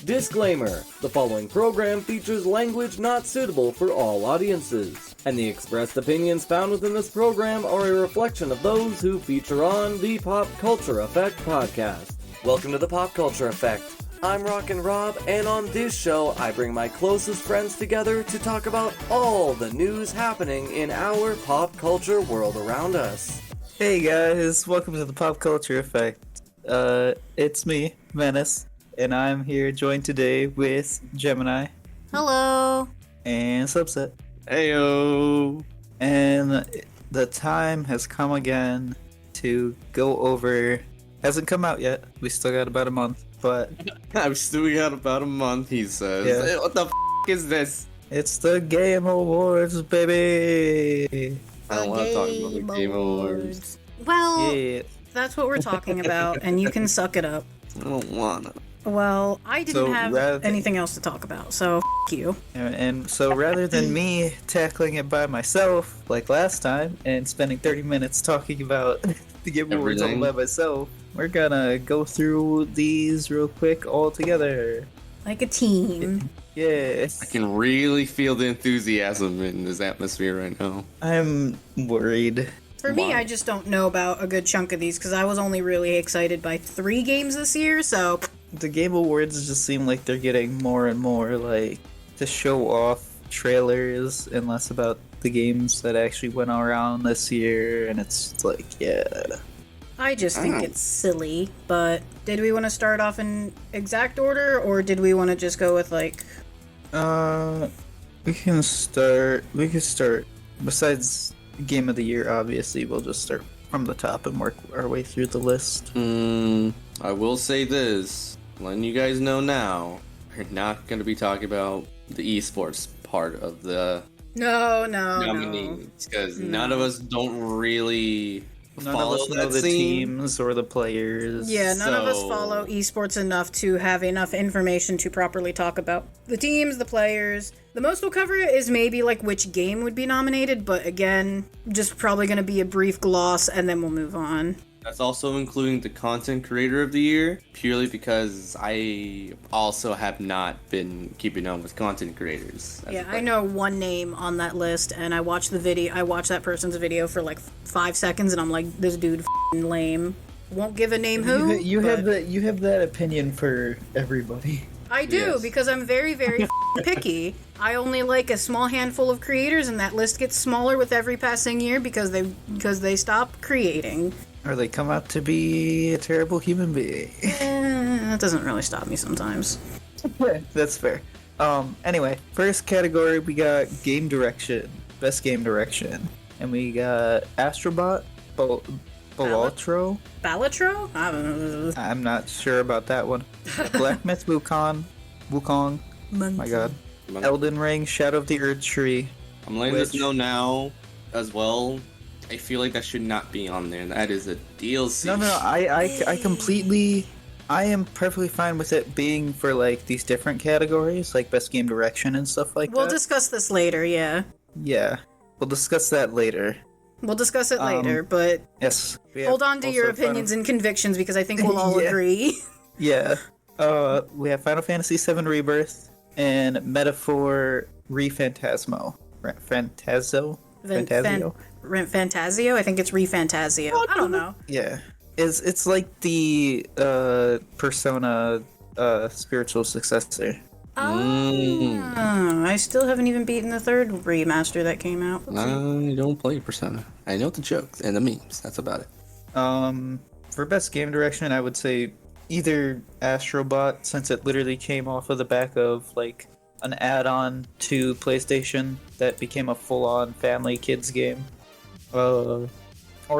Disclaimer: the following program features language not suitable for all audiences, and the expressed opinions found within this program are a reflection of those who feature on the PopCulture Effect podcast. Welcome to the PopCulture Effect. I'm Rockin Rob, and on this show, I bring my closest friends together to talk about all the news happening in our pop culture world around us. Hey guys, welcome to the PopCulture Effect. It's me, Menace, and I'm here joined today with Gemini. Hello. And Subset. Heyo. And the time has come again to go over... Hasn't come out yet. We still got about a month, but... I've still got about a month, he says. Yeah. Hey, what the is this? It's the Game Awards, baby! I don't want to talk about the Game Awards. Well, Yeah. that's what we're talking about, and you can suck it up. I don't wanna. Well, I didn't So have rather- anything else to talk about, so you. And so rather than me tackling it by myself, like last time, and spending 30 minutes talking about the Game Awards all Everything. by myself, we're gonna go through these real quick all together. Like a team. Yes. I can really feel the enthusiasm in this atmosphere right now. I'm worried. For me, Why? I just don't know about a good chunk of these, because I was only really excited by 3 games this year, so... The Game Awards just seem like they're getting more and more like to show off trailers and less about the games that actually went around this year, and it's like, yeah. I just think it's silly, but did we want to start off in exact order, or did we want to just go with, like... We can start, besides Game of the Year, obviously, we'll just start from the top and work our way through the list. I will say this, letting you guys know now, we're not going to be talking about the esports part of the No. nominees, because none of us don't really None follow of us know that the scene. teams or the players. Yeah, none of us So- follow esports enough to have enough information to properly talk about the teams, the players. The most we'll cover is maybe like which game would be nominated, but again, just probably going to be a brief gloss and then we'll move on. That's also including the Content Creator of the Year, purely because I also have not been keeping on with content creators. Yeah, I know one name on that list, and I watched that person's video for like 5 seconds, and I'm like, this dude f***ing lame. Won't give a name who. You but have that opinion for everybody. I do, Yes. because I'm very, very f***ing picky. I only like a small handful of creators, and that list gets smaller with every passing year because they stop creating. Or they come out to be a terrible human being. That doesn't really stop me sometimes. That's fair. Anyway, first category we got game direction, best game direction, and we got Astrobot, Balatro. Balatro? I don't know. I'm not sure about that one. Black Myth Wukong, my god. Elden Ring, Shadow of the Earth Tree. I'm letting this Which- know now as well. I feel like that should not be on there. That is a DLC. No, I completely. I am perfectly fine with it being for like these different categories, like best game direction and stuff like We'll that. discuss this later, yeah. Yeah, we'll discuss that later. We'll discuss it later, but Yes. we hold have on to your also Final- opinions and convictions because I think we'll all Yeah. agree. Yeah. We have Final Fantasy VII Rebirth and Metaphor Rephantasmo. Fantasio? Fantasio? Fantasio? I think it's Refantasio. I don't know. Yeah. It's like the Persona spiritual successor. Oh, I still haven't even beaten the 3rd remaster that came out. I don't play Persona. I know the jokes and the memes. That's about it. For best game direction, I would say either Astrobot, since it literally came off of the back of like an add-on to PlayStation that became a full-on family kids game, or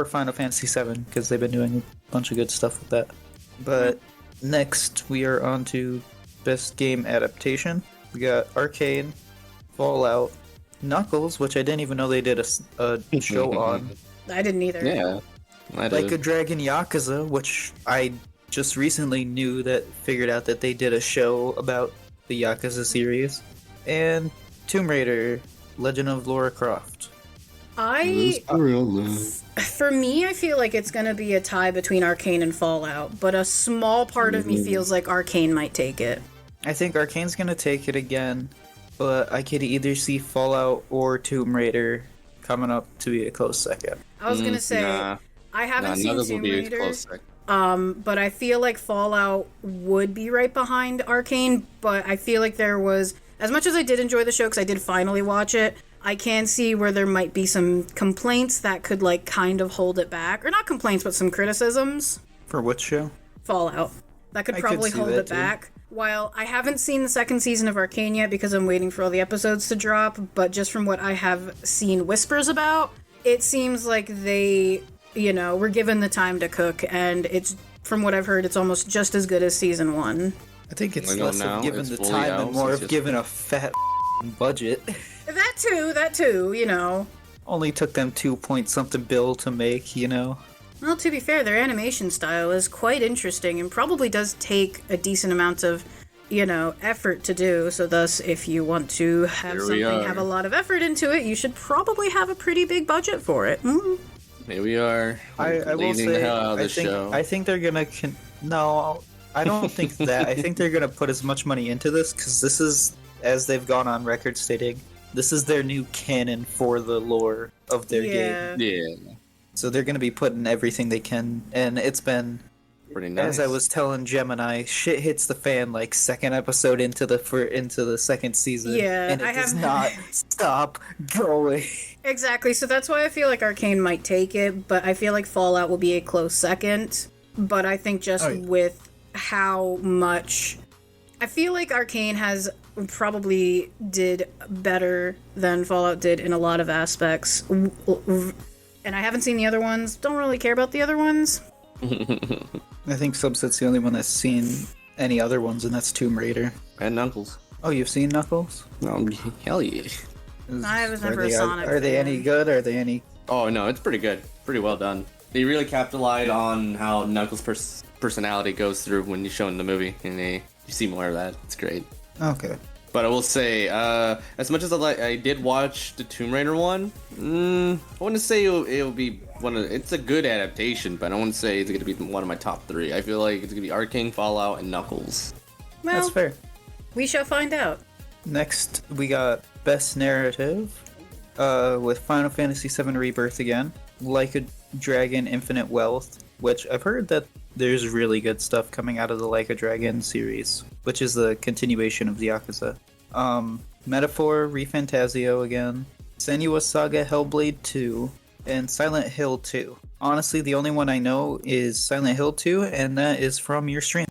Final Fantasy VII, because they've been doing a bunch of good stuff with that. But next, we are on to best game adaptation. We got Arcane, Fallout, Knuckles, which I didn't even know they did a show on. I didn't either. Yeah. I Like a did. Dragon Yakuza, which I just recently figured out that they did a show about the Yakuza series. And Tomb Raider, Legend of Lara Croft. For me, I feel like it's going to be a tie between Arcane and Fallout, but a small part of me feels like Arcane might take it. I think Arcane's gonna take it again, but I could either see Fallout or Tomb Raider coming up to be a close second. I was gonna say, Nah. I haven't seen Nuggets will Tomb be a Raider, close second. but I feel like Fallout would be right behind Arcane, but I feel like there was, as much as I did enjoy the show, because I did finally watch it, I can see where there might be some complaints that could, like, kind of hold it back. Or not complaints, but some criticisms. For which show? Fallout. That could I could probably see hold that it too. back. While I haven't seen the second season of Arcane yet because I'm waiting for all the episodes to drop, but just from what I have seen whispers about, it seems like they, were given the time to cook, and it's, from what I've heard, it's almost just as good as season 1. I think it's I know less now, of given it's the fully time out and more since of it's- given a fat budget. That too, Only took them 2-point-something bill to make, Well, to be fair, their animation style is quite interesting and probably does take a decent amount of, effort to do. So thus, if you want to have Here we something are. have a lot of effort into it, you should probably have a pretty big budget for it. Here we are. I will blazing the say, hell out of I this think, show. I think they're gonna. No, I don't think that. I think they're gonna put as much money into this because this is, as they've gone on record stating, this is their new canon for the lore of their game. Yeah, So they're gonna be putting everything they can, and it's been. pretty nice. As I was telling Gemini, shit hits the fan like second episode into the second season. Yeah, and it I does have- not stop going. Exactly. So that's why I feel like Arcane might take it, but I feel like Fallout will be a close second. But I think just with how much, I feel like Arcane has probably did better than Fallout did in a lot of aspects. And I haven't seen the other ones. Don't really care about the other ones. I think Subset's the only one that's seen any other ones, and that's Tomb Raider. And Knuckles. Oh, you've seen Knuckles? Oh, hell yeah. I was never Are a they, Sonic Are they fan. any good? Are they any? Oh no, it's pretty good. Pretty well done. They really capitalized on how Knuckles' personality goes through when you show in the movie, and you see more of that. It's great. Okay. But I will say, as much as I did watch the Tomb Raider one, I wouldn't say it'll be it's a good adaptation, but I wouldn't say it's gonna be one of my top 3. I feel like it's gonna be Arcane, Fallout, and Knuckles. Well, That's fair. we shall find out. Next, we got Best Narrative, with Final Fantasy VII Rebirth again, Like a Dragon Infinite Wealth, which I've heard that there's really good stuff coming out of the Like a Dragon series, which is the continuation of the Yakuza. Metaphor Refantasio again, Senua's Saga Hellblade 2, and Silent Hill 2. Honestly, the only one I know is Silent Hill 2, and that is from your stream.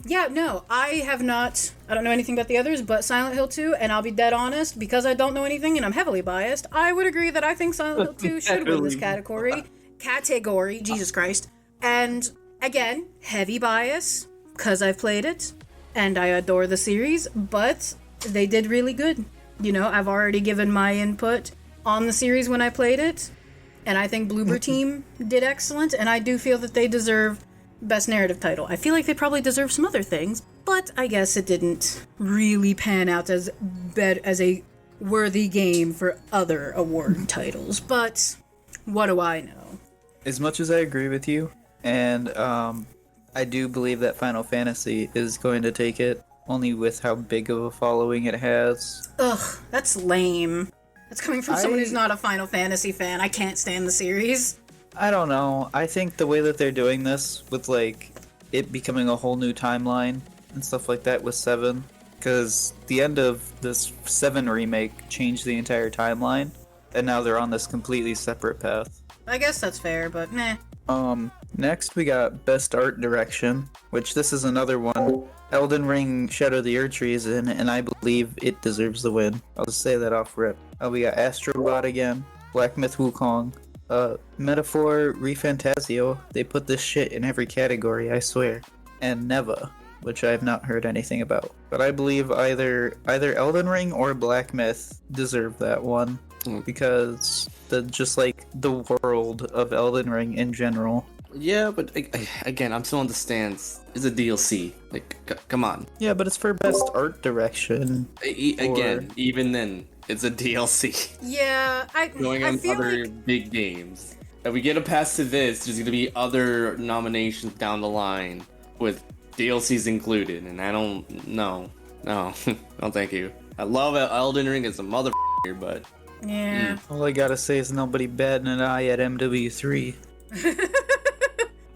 Yeah, no, I have not, I don't know anything about the others, but Silent Hill 2, and I'll be dead honest, because I don't know anything and I'm heavily biased, I would agree that I think Silent Hill 2 should win this category. Jesus Christ. And, again, heavy bias, because I've played it, and I adore the series, but they did really good. I've already given my input on the series when I played it, and I think Bloober Team did excellent, and I do feel that they deserve Best Narrative title. I feel like they probably deserve some other things, but I guess it didn't really pan out as a worthy game for other award titles. But what do I know? As much as I agree with you, and I do believe that Final Fantasy is going to take it, only with how big of a following it has. Ugh, that's lame. That's coming from someone who's not a Final Fantasy fan. I can't stand the series. I don't know. I think the way that they're doing this, with like it becoming a whole new timeline and stuff like that with 7, because the end of this 7 remake changed the entire timeline, and now they're on this completely separate path. I guess that's fair, but meh. Next we got Best Art Direction, which this is another one. Elden Ring Shadow of the Erdtree is in, and I believe it deserves the win. I'll just say that off rip. We got Astrobot again, Black Myth Wukong, Metaphor Refantasio. They put this shit in every category, I swear. And Neva, which I have not heard anything about. But I believe either Elden Ring or Black Myth deserve that one. Because the world of Elden Ring in general. Yeah, but again, I'm still on the stance. It's a DLC. Like, come on. Yeah, but it's for Best Art Direction. Again, even then, it's a DLC. Yeah, Going I on feel other like big games. If we get a pass to this, there's gonna be other nominations down the line with DLC's included, and I don't. No, no, thank you. I love Elden Ring as a motherfucker, but Yeah. All I gotta say is nobody batting an eye at MW3.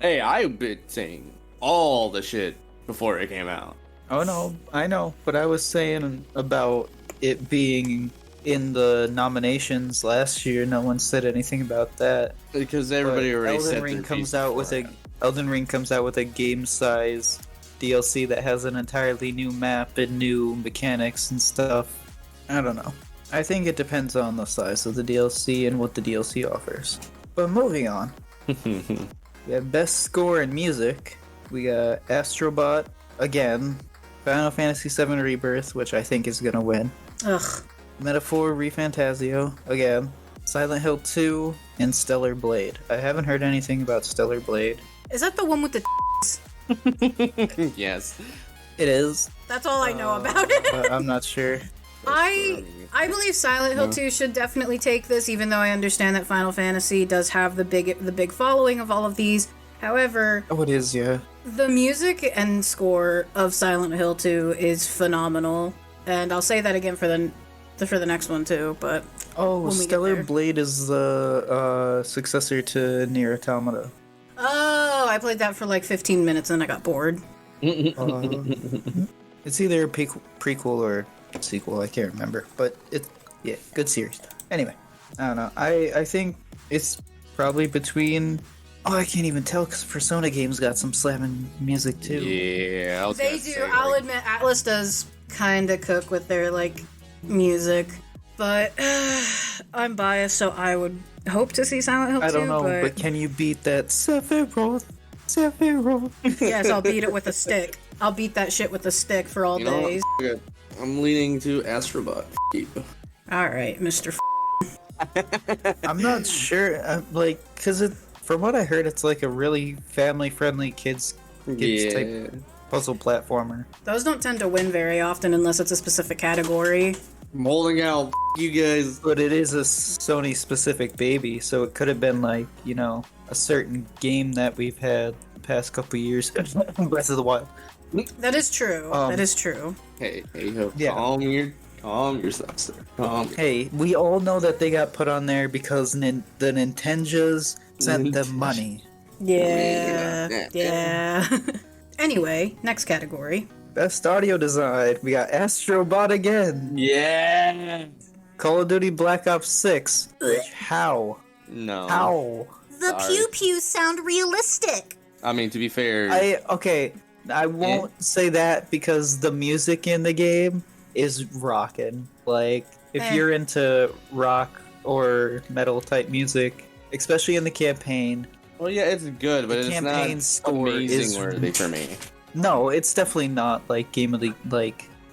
hey, I've been saying all the shit before it came out. Oh no, I know, but I was saying about it being in the nominations last year. No one said anything about that. Because everybody But already said Elden Ring their comes piece out with a beforehand. Elden Ring comes out with a game size DLC that has an entirely new map and new mechanics and stuff. I don't know. I think it depends on the size of the DLC and what the DLC offers. But moving on. We have best score in music. We got Astrobot again, Final Fantasy VII Rebirth, which I think is gonna win. Ugh. Metaphor Refantasio again, Silent Hill 2, and Stellar Blade. I haven't heard anything about Stellar Blade. Is that the one with the Yes. It is. That's all I know about it. But I'm not sure. I believe Silent Hill 2 should definitely take this, even though I understand that Final Fantasy does have the big following of all of these. However, Oh, it is, yeah. the music and score of Silent Hill 2 is phenomenal, and I'll say that again for the next one too. But Oh, when we get Stellar there. Blade is the successor to Nier Automata. Oh, I played that for like 15 minutes and I got bored. It's either a prequel or sequel, I can't remember. But yeah, good series. Anyway, I don't know. I think it's probably between... Oh, I can't even tell because Persona games got some slamming music too. Yeah, I was They gonna do. say, I'll like, admit, Atlas does kind of cook with their like music, but I'm biased, so I would hope to see Silent Hill 2. I don't know, but can you beat that Sephiroth? Sephiroth. Yes, I'll beat it with a stick. I'll beat that shit with a stick for all you know days. what? I'm leaning to Astrobot. You. All right, Mr. I'm not sure, because from what I heard, it's like a really family-friendly kids type puzzle platformer. Those don't tend to win very often unless it's a specific category. I'm holding out. You guys. But it is a Sony-specific baby, so it could have been like, a certain game that we've had the past couple years. Breath of the Wild. That is true. That is true. Hey, Yeah. calm yourself, sir. Calm. Hey, we all know that they got put on there because the Nintendas sent them money. Yeah. Anyway, next category. Best audio design. We got Astrobot again. Yeah. Call of Duty Black Ops 6. How? No. How? The Sorry. pew-pews sound realistic. I mean, to be fair, I won't say that because the music in the game is rockin'. Like, if you're into rock or metal type music, especially in the campaign, well, yeah, it's good, but the it's campaign not score is- amazing worthy for me. no, it's definitely not like Game of the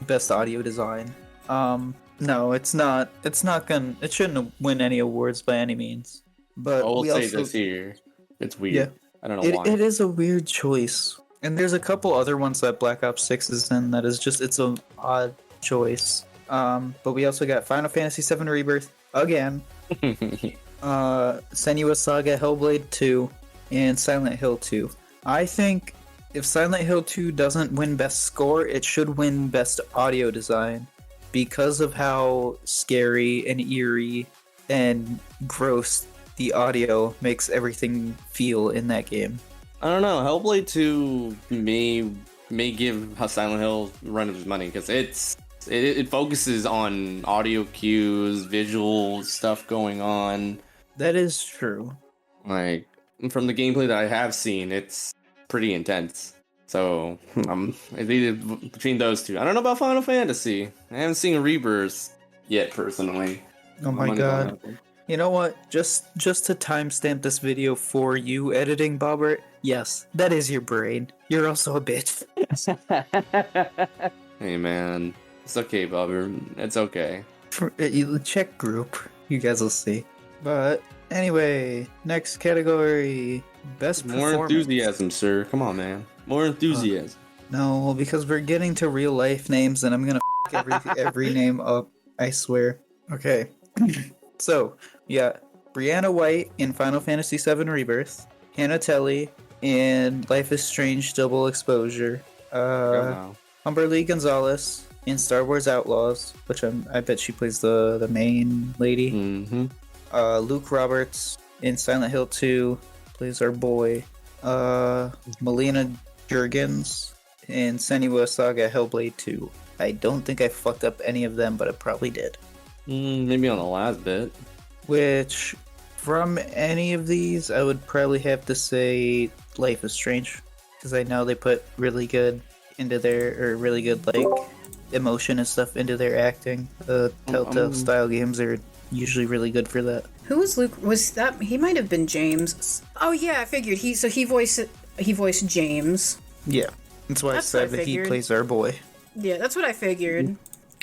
best audio design. No, it's not. It shouldn't win any awards by any means. But I will we say also, this here, it's weird. Yeah. I don't know why. it is a weird choice. And there's a couple other ones that Black Ops 6 is in that is just, it's an odd choice. But we also got Final Fantasy VII Rebirth again, Senua's Saga Hellblade 2, and Silent Hill 2. I think if Silent Hill 2 doesn't win Best Score, it should win Best Audio Design because of how scary and eerie and gross the audio makes everything feel in that game. I don't know. Hellblade 2 may give Silent Hill a run of his money because it focuses on audio cues, visual stuff going on. That is true. Like from the gameplay that I have seen, it's pretty intense. So it's either between those two. I don't know about Final Fantasy. I haven't seen Rebirth yet personally. Oh my Money's on god. that one. You know what? Just to timestamp this video for you editing, Bobbert, yes, that is your brain. You're also a bitch. Hey man, it's okay, Bobber. It's okay. You check group. You guys will see. But anyway, next category, best More performance. enthusiasm, sir. Come on, man. More enthusiasm. No, because we're getting to real life names, and I'm gonna every name up. I swear. Okay. So, yeah, Brianna White in Final Fantasy VII Rebirth, Hannah Telly in Life is Strange Double Exposure, now. Humberly Gonzalez in Star Wars Outlaws, which I bet she plays the main lady. Mm-hmm. Luke Roberts in Silent Hill 2 plays our boy. Melina Jurgens in Senua Saga Hellblade 2. I don't think I fucked up any of them, but I probably did. Maybe on the last bit. Which, from any of these, I would probably have to say Life is Strange, because I know they put really good like emotion and stuff into their acting. Telltale style games are usually really good for that. Who was Luke? Was that he might have been James? Oh yeah, I figured he voiced James. Yeah, that's why I said that he plays our boy. Yeah, that's what I figured.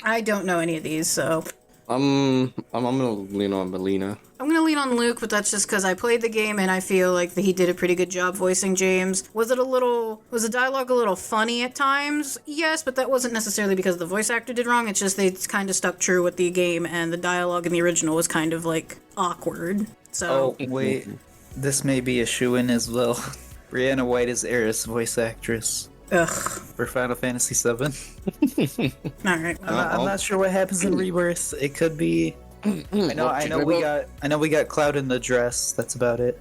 I don't know any of these, so I'm gonna lean on Melina. I'm gonna lean on Luke, but that's just because I played the game and I feel like that he did a pretty good job voicing James. Was the dialogue a little funny at times? Yes, but that wasn't necessarily because the voice actor did wrong. It's just they kind of stuck true with the game, and the dialogue in the original was kind of like awkward. So. Oh wait, this may be a shoo-in as well. Brianna White is Eris voice actress. Ugh. For Final Fantasy VII. Alright. I'm not sure what happens in Rebirth. It could be. I know we got Cloud in the dress. That's about it.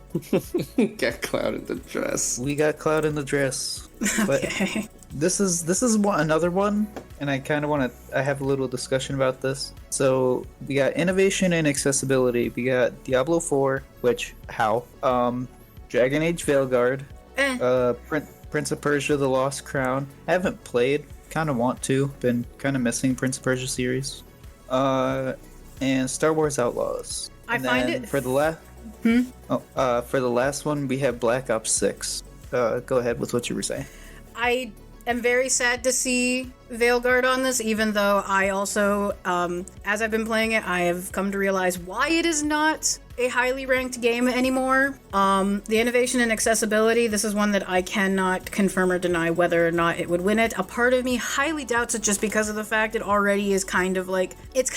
Got Cloud in the dress. We got Cloud in the dress. But Okay. this is another one, and I kind of want to. I have a little discussion about this. So we got innovation and accessibility. We got Diablo 4, which how? Dragon Age Veilguard. Prince of Persia: The Lost Crown. I haven't played. Kind of want to. Been kind of missing Prince of Persia series. And Star Wars Outlaws. I find it for the for the last one we have Black Ops 6. Go ahead with what you were saying. I am very sad to see Veilguard on this, even though I also, as I've been playing it, I have come to realize why it is not a highly ranked game anymore. The innovation and accessibility, this is one that I cannot confirm or deny whether or not it would win it. A part of me highly doubts it just because of the fact it already is kind of like, it's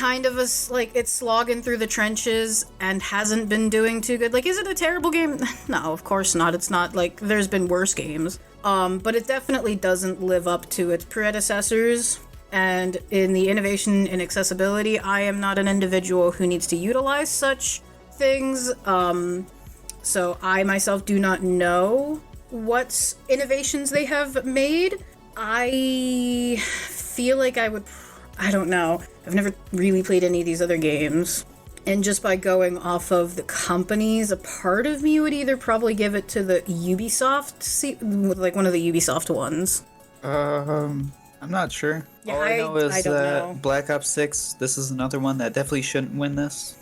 slogging through the trenches and hasn't been doing too good. Like, is it a terrible game? No, of course not. It's not like, there's been worse games. But it definitely doesn't live up to its predecessors. And in the innovation and accessibility, I am not an individual who needs to utilize such things. So I myself do not know what innovations they have made. I feel like I don't know. I've never really played any of these other games. And just by going off of the companies, a part of me would either probably give it to the Ubisoft, like one of the Ubisoft ones. I'm not sure. Yeah, All I know is I don't that know. Black Ops 6, this is another one that definitely shouldn't win this.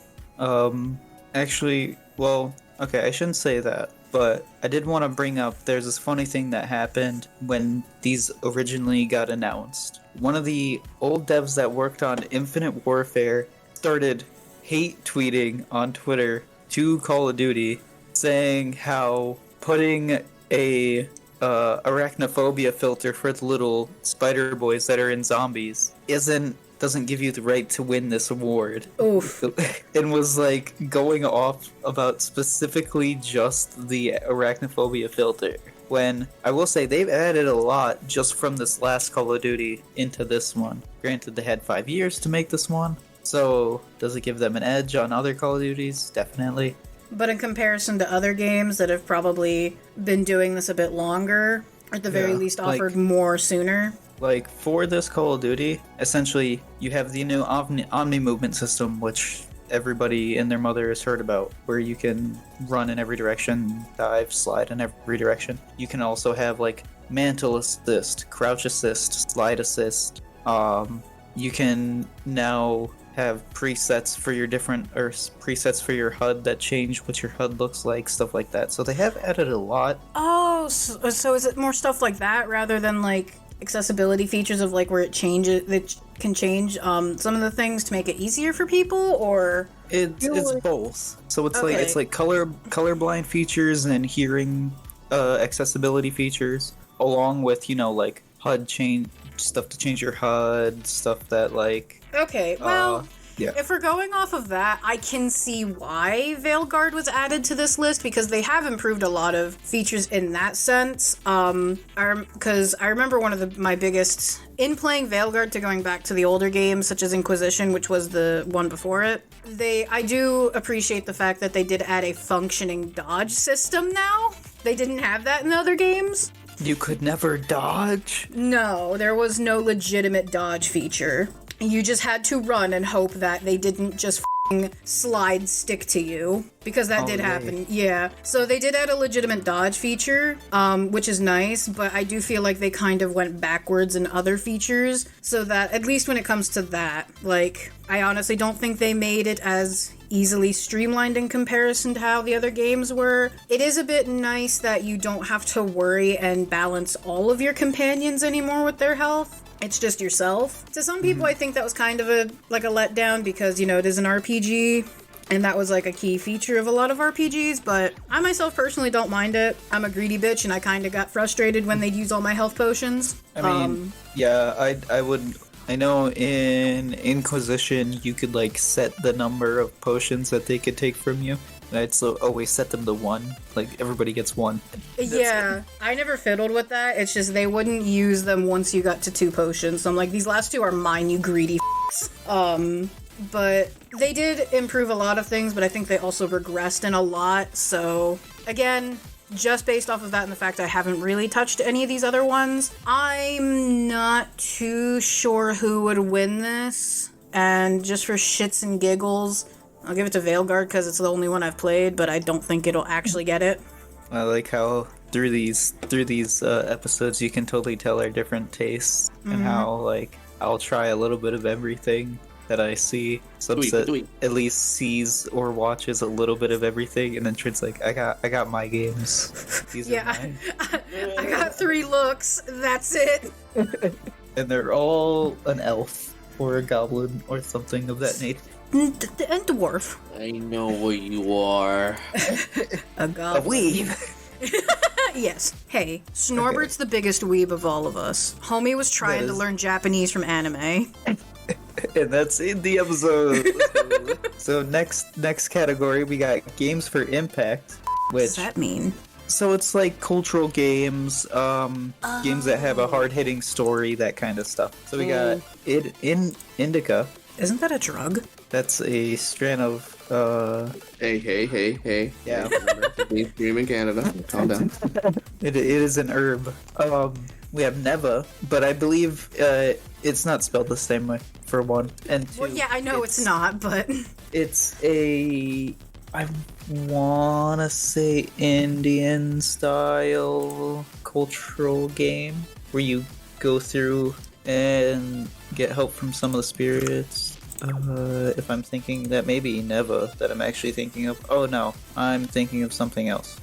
Actually, well, okay, I shouldn't say that, but I did want to bring up, there's this funny thing that happened when these originally got announced. One of the old devs that worked on Infinite Warfare started hate tweeting on Twitter to Call of Duty, saying how putting a arachnophobia filter for the little spider boys that are in zombies doesn't give you the right to win this award. Oof. And was like going off about specifically just the arachnophobia filter. When I will say they've added a lot just from this last Call of Duty into this one. Granted, they had 5 years to make this one. So, does it give them an edge on other Call of Duties? Definitely. But in comparison to other games that have probably been doing this a bit longer, or at the very least offered more sooner. Like, for this Call of Duty, essentially, you have the new Omni movement system, which everybody and their mother has heard about, where you can run in every direction, dive, slide in every direction. You can also have, like, mantle assist, crouch assist, slide assist. You can now have presets for your HUD that change what your HUD looks like, stuff like that. So they have added a lot. Oh, so is it more stuff like that rather than like accessibility features of like where it can change some of the things to make it easier for people, or it's both. So it's like colorblind features and hearing accessibility features, along with HUD change stuff to change your HUD, stuff that like. Okay, well, Yeah. If we're going off of that, I can see why Veilguard was added to this list because they have improved a lot of features in that sense. Because I remember one of my biggest in playing Veilguard to going back to the older games such as Inquisition, which was the one before it. I do appreciate the fact that they did add a functioning dodge system now. They didn't have that in the other games. You could never dodge? No, there was no legitimate dodge feature. You just had to run and hope that they didn't just slide stick to you, because that did happen. Yeah. So they did add a legitimate dodge feature, which is nice, but I do feel like they kind of went backwards in other features, so that at least when it comes to that, like, I honestly don't think they made it as easily streamlined in comparison to how the other games were. It is a bit nice that you don't have to worry and balance all of your companions anymore with their health. It's just yourself. To some people, I think that was kind of a letdown because, it is an RPG, and that was like a key feature of a lot of RPGs, but I myself personally don't mind it. I'm a greedy bitch, and I kind of got frustrated when they'd use all my health potions. I mean, I would... I know in Inquisition, you could, set the number of potions that they could take from you. And I'd always set them to 1. Like, everybody gets 1. Yeah, I never fiddled with that. It's just they wouldn't use them once you got to 2 potions. So I'm like, these last 2 are mine, you greedy f***s. But they did improve a lot of things, but I think they also regressed in a lot. So, again, just based off of that and the fact I haven't really touched any of these other ones, I'm not too sure who would win this. And just for shits and giggles, I'll give it to Veilguard because it's the only one I've played, but I don't think it'll actually get it. I like how through these episodes you can totally tell our different tastes and how I'll try a little bit of everything that I see. Subset at least sees or watches a little bit of everything, and then Trent's like, I got my games. These are mine. I got 3 looks. That's it. And they're all an elf or a goblin or something of that nature. And dwarf. I know what you are. A goblin. A weeb. Yes. Hey, Snorbert's the biggest weeb of all of us. Homie was trying to learn Japanese from anime. And that's in the episode. So next category, we got games for impact. What does that mean? So it's like cultural games, games that have a hard-hitting story, that kind of stuff. So we got Indica. Isn't that a drug? That's a strand of, Hey. Yeah. Dream in Canada. Calm down. It is an herb. We have Neva, but I believe it's not spelled the same way, for one. And two, Well, yeah, I know it's not, but... It's I wanna say Indian style cultural game where you go through and get help from some of the spirits. If I'm thinking that maybe Neva that I'm actually thinking of. Oh no, I'm thinking of something else.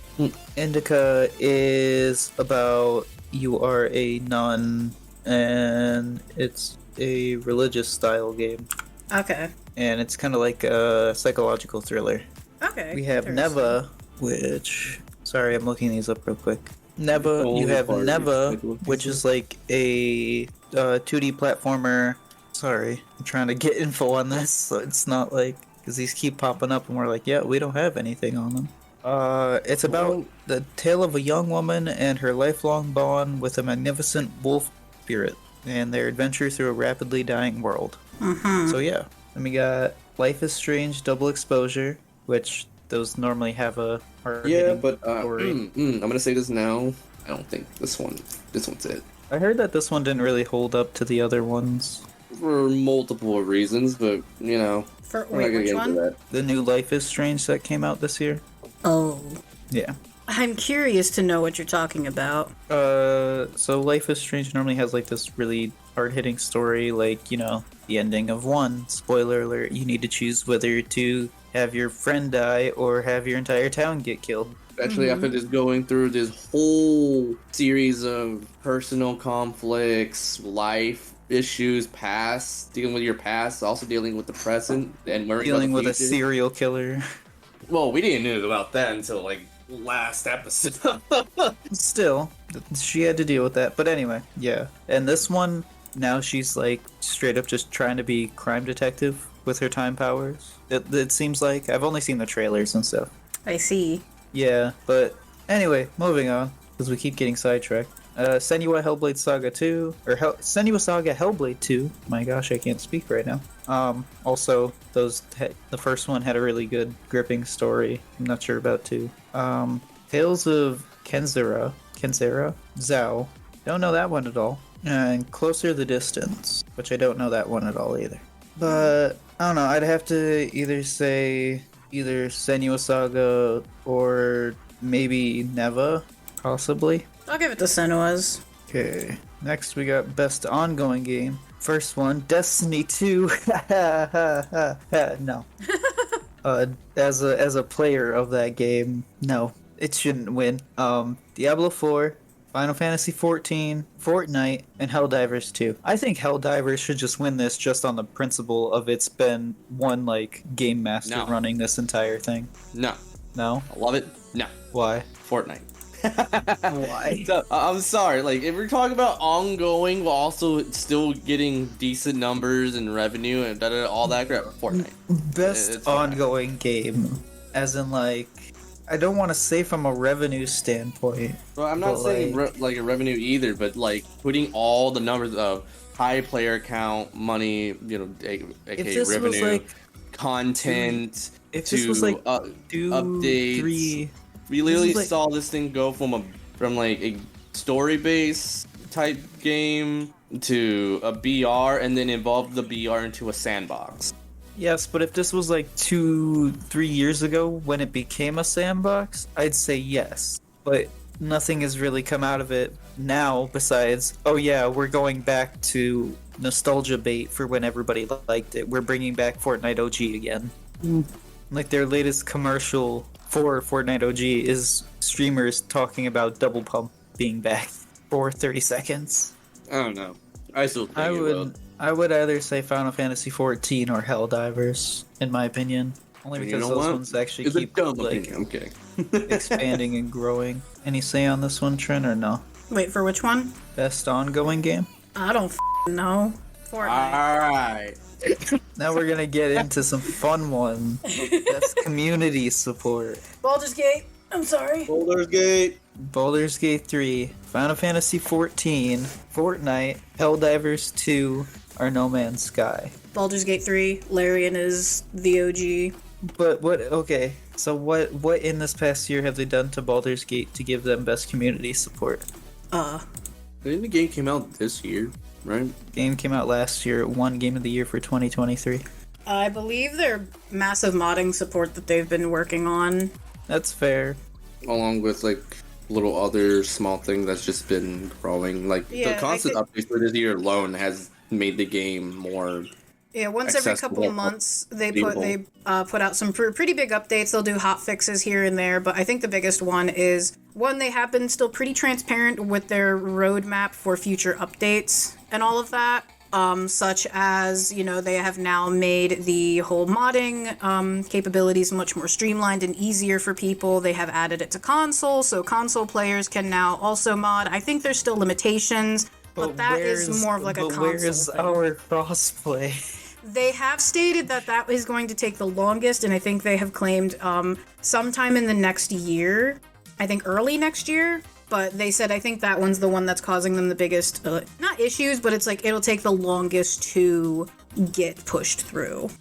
Indica is about you are a nun and it's a religious style game. Okay. And it's kind of like a psychological thriller. Okay. We have Neva, which... Sorry, I'm looking these up real quick. Neva, you have Neva, which is like a 2D platformer. Sorry, I'm trying to get info on this, so it's not like... Because these keep popping up and we're like, yeah, we don't have anything on them. It's about the tale of a young woman and her lifelong bond with a magnificent wolf spirit, and their adventure through a rapidly dying world. So yeah. Then we got Life is Strange Double Exposure, which those normally have a hard story. I'm gonna say this now. I don't think this one's it. I heard that this one didn't really hold up to the other ones. For multiple reasons, but we're not gonna Which get into one? that. The new Life is Strange that came out this year. Oh. Yeah. I'm curious to know what you're talking about. So Life is Strange normally has like this really hard-hitting story, like, the ending of 1. Spoiler alert, you need to choose whether to have your friend die or have your entire town get killed. Especially after just going through this whole series of personal conflicts, life issues, past, dealing with your past, also dealing with the present, and worrying Dealing about the with a future. serial killer. Well, we didn't know about that until last episode. Still, she had to deal with that. But anyway, yeah. And this one, now she's straight up just trying to be crime detective. with her time powers. It seems like I've only seen the trailers and stuff. I see. Yeah, but anyway, moving on because we keep getting sidetracked. Senua Hellblade Saga 2 or Senua Saga Hellblade 2. My gosh, I can't speak right now. Also, the first one had a really good gripping story. I'm not sure about 2. Tales of Kenzera, Zhao. Don't know that one at all. And Closer the Distance, which I don't know that one at all either. But I don't know. I'd have to either say Senua Saga or maybe Neva, possibly. I'll give it to Senua's. Okay. Next we got Best Ongoing Game. First one, Destiny 2. No. As a player of that game, no, it shouldn't win. Diablo 4, Final Fantasy 14, Fortnite, and Helldivers 2. I think Helldivers should just win this just on the principle of it's been one game master running this entire thing. No. No? I love it. No. Why? Fortnite. Why? So, I'm sorry, if we're talking about ongoing while also still getting decent numbers and revenue and all that crap, Fortnite. Best ongoing game. As in, I don't want to say from a revenue standpoint. Well, I'm not saying a revenue either, but putting all the numbers of high player count, money, aka revenue, content, if this was updates, 3. We literally saw this thing go from a story-based type game to a BR, and then evolve the BR into a sandbox. Yes, but if this was 2-3 years ago when it became a sandbox, I'd say yes. But nothing has really come out of it now besides, oh yeah, we're going back to nostalgia bait for when everybody liked it. We're bringing back Fortnite OG again. Their latest commercial for Fortnite OG is streamers talking about Double Pump being back for 30 seconds. I don't know. I still think I would either say Final Fantasy 14 or Helldivers, in my opinion. Only because those ones actually keep okay. expanding and growing. Any say on this one, Trent, or no? Wait, for which one? Best ongoing game? I don't know. Fortnite. Alright. Now we're gonna get into some fun ones. That's community support. Baldur's Gate. I'm sorry. Baldur's Gate 3, Final Fantasy 14, Fortnite, Helldivers 2, or No Man's Sky. Baldur's Gate 3. Larian is the OG. But so what in this past year have they done to Baldur's Gate to give them best community support? I think the game came out this year, right? Game came out last year. It won Game of the Year for 2023. I believe their massive modding support that they've been working on. That's fair. Along with little other small thing that's just been growing. The constant updates for this year alone has made the game more. Yeah, once every couple of months they put out some pretty big updates. They'll do hot fixes here and there, but I think the biggest one is they have been still pretty transparent with their roadmap for future updates and all of that. Such as, they have now made the whole modding capabilities much more streamlined and easier for people. They have added it to console, so console players can now also mod. I think there's still limitations, but that is more of a console where's thing. Our crossplay? They have stated that is going to take the longest, and I think they have claimed sometime in the next year. I think early next year. But they said I think that one's the one that's causing them the biggest, not issues, but it's it'll take the longest to get pushed through,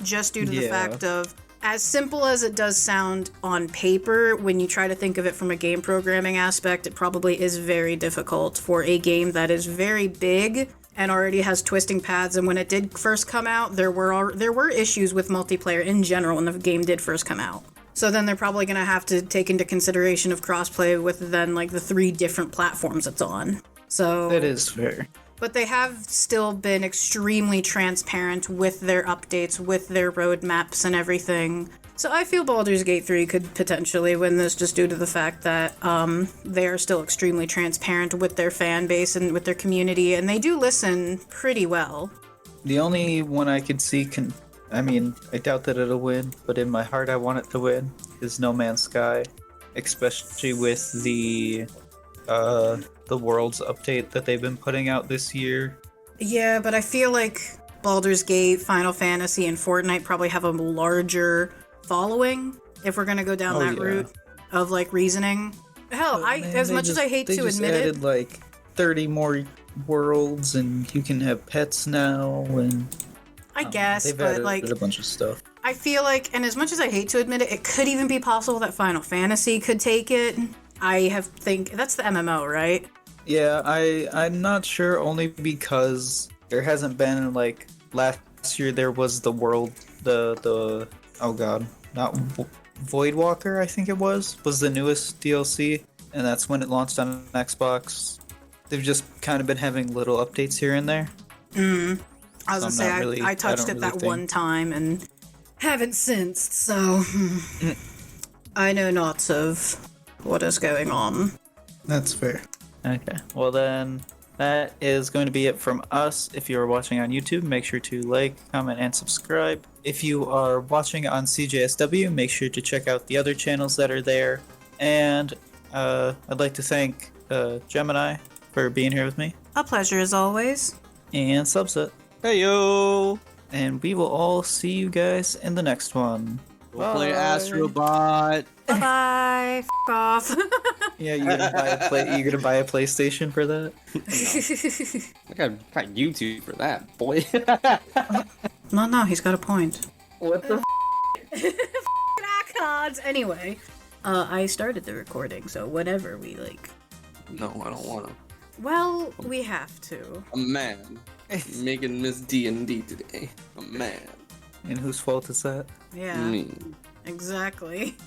Just due to the fact of, as simple as it does sound on paper, when you try to think of it from a game programming aspect, it probably is very difficult for a game that is very big and already has twisting paths. And when it did first come out, there were issues with multiplayer in general when the game did first come out. So then they're probably going to have to take into consideration of crossplay with then the 3 different platforms it's on. So that is fair. But they have still been extremely transparent with their updates, with their roadmaps and everything. So I feel Baldur's Gate 3 could potentially win this just due to the fact that they are still extremely transparent with their fan base and with their community, and they do listen pretty well. The only one I could see I doubt that it'll win, but in my heart I want it to win, is No Man's Sky. Especially with the Worlds update that they've been putting out this year. Yeah, but I feel like Baldur's Gate, Final Fantasy, and Fortnite probably have a larger following if we're gonna go down that route of like reasoning. Hell, as much as I hate to admit added, it, like 30 more worlds, and you can have pets now, and I guess, they've but added like a bunch of stuff. I feel like, and as much as I hate to admit it, it could even be possible that Final Fantasy could take it. That's the MMO, right? Yeah, I'm not sure, only because there hasn't been like last year there was the world the oh god, not Voidwalker, I think it was the newest DLC, and that's when it launched on Xbox. They've just kind of been having little updates here and there. I was gonna say, I touched it that one time and haven't since, so I know not of what is going on. That's fair. Okay, well then, that is going to be it from us. If you are watching on YouTube, make sure to like, comment, and subscribe. If you are watching on CJSW, make sure to check out the other channels that are there. And I'd like to thank Gemini for being here with me. A pleasure as always. And Subset. Hey yo! And we will all see you guys in the next one. We'll play Astrobot. Bye-bye. F*** off. Yeah, you gonna buy a PlayStation for that? I got YouTube for that, boy. No, he's got a point. What the Cards. Anyway, I started the recording, so whenever we like. No, I don't wanna. Well, we have to. A man. Making Miss D&D today. A man. And whose fault is that? Yeah. Me. Exactly.